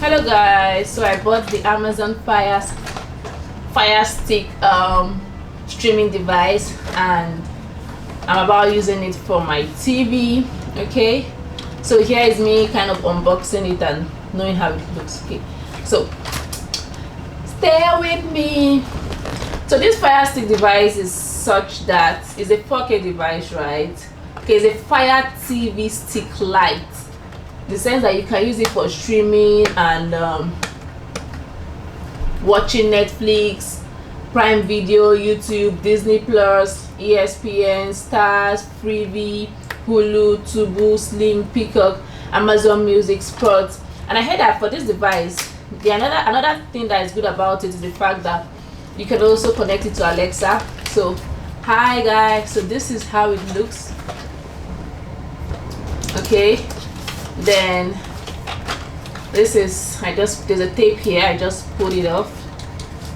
Hello guys, so I bought the Amazon Fire Stick streaming device, and I'm about using it for my TV. Okay, so here is me kind of unboxing it and knowing how it looks. Okay, so stay with me. So this Fire Stick device is such that it's a 4K device, right? Okay, it's a Fire TV Stick Lite. The sense that you can use it for streaming and watching Netflix, Prime Video, YouTube, Disney Plus, ESPN, Stars, Freevee, Hulu, Tubu, Sling, Peacock, Amazon Music, Sports. And I heard that for this device, another thing that is good about it is the fact that you can also connect it to Alexa. So hi guys, so this is how it looks. Okay, then this is, there's a tape here, I just pulled it off.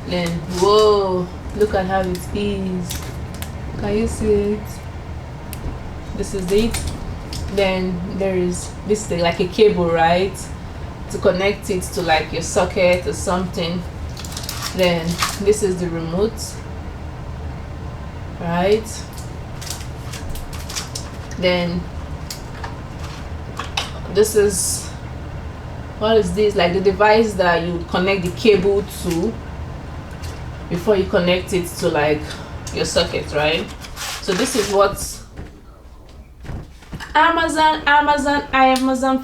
Then whoa, look at how it is. Can you see it? This is it. Then there is this thing like a cable, right, to connect it to like your socket or something. Then this is the remote, right? Then this is, what is this, like the device that you connect the cable to before you connect it to like your socket, right? So this is what Amazon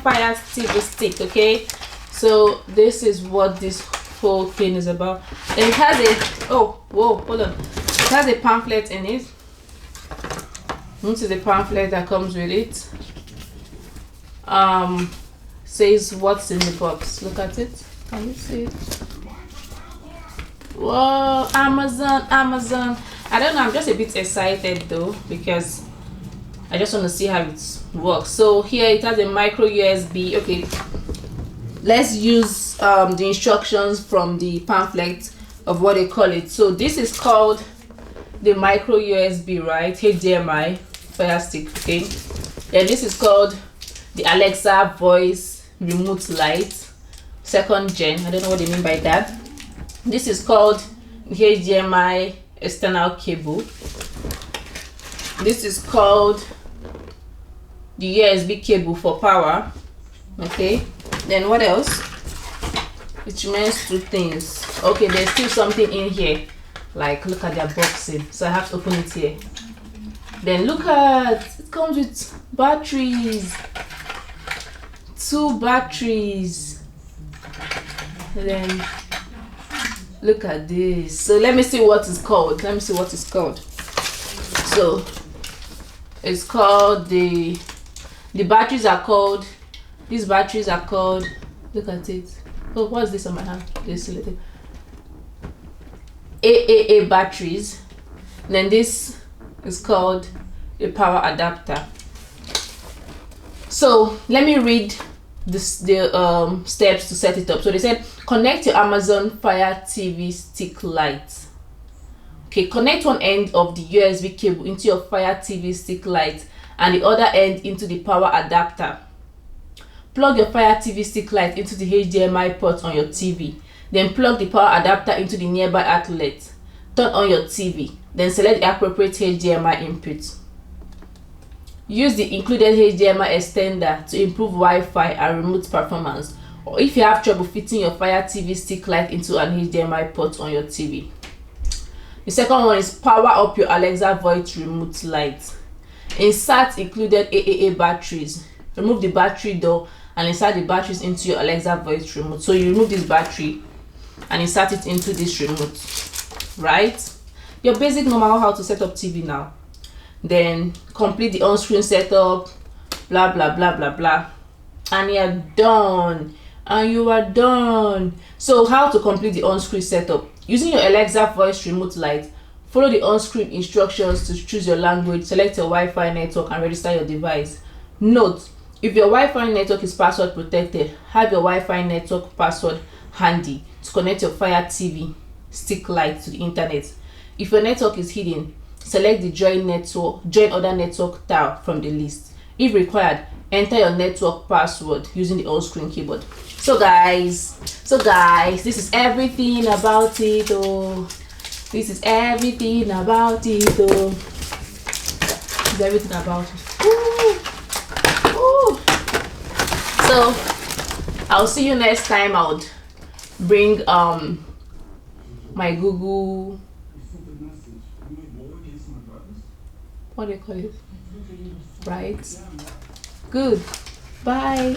Fire TV Stick. Okay, so this is what this whole thing is about. And it has a, oh whoa, hold on, it has a pamphlet in it. This is the pamphlet that comes with it. Says what's in the box. Look at it. Can you see it? Whoa, Amazon. I don't know, I'm just a bit excited though, because I just want to see how it works. So here it has a micro USB. Okay, let's use the instructions from the pamphlet of what they call it. So this is called the micro USB, right? HDMI Fire Stick. Okay, and this is called the Alexa voice remote Lite 2nd gen. I don't know what they mean by that. This is called HDMI external cable. This is called the USB cable for power. Okay, then what else? It remains 2 things. Okay, there's still something in here, like look at the unboxing, so I have to open it here. Then look at, it comes with batteries, 2 batteries. Then look at this. So let me see what it's called. So it's called the batteries are called, these batteries are called, look at it. Oh, what's this on my hand? This little AAA batteries. Then this is called a power adapter. So let me read the steps to set it up. So they said connect your Amazon Fire TV Stick Lite. Okay, connect one end of the USB cable into your Fire TV Stick Lite and the other end into the power adapter. Plug your Fire TV Stick Lite into the HDMI port on your TV. Then plug the power adapter into the nearby outlet. Turn on your TV. Then select the appropriate HDMI input. Use the included HDMI extender to improve Wi-Fi and remote performance, or if you have trouble fitting your Fire TV Stick Lite into an HDMI port on your TV. The second one is power up your Alexa voice remote Lite. Insert included AAA batteries. Remove the battery door and insert the batteries into your Alexa voice remote. So you remove this battery and insert it into this remote, right? Your basic normal how to set up TV now. Then complete the on-screen setup, blah blah blah blah blah, and you're done. And you are done. So how to complete the on-screen setup? Using your Alexa voice remote Lite, follow the on-screen instructions to choose your language, select your Wi-Fi network and register your device. Note, if your Wi-Fi network is password protected, have your Wi-Fi network password handy to connect your Fire TV Stick Lite to the internet. If your network is hidden, select the join other network tab from the list. If required, enter your network password using the on-screen keyboard. So guys, this is everything about it. Oh, this is everything about it. Oh, this is everything about it. Ooh. Ooh. So I'll see you next time. I would bring my Google, what do you call it, right? Good. Bye.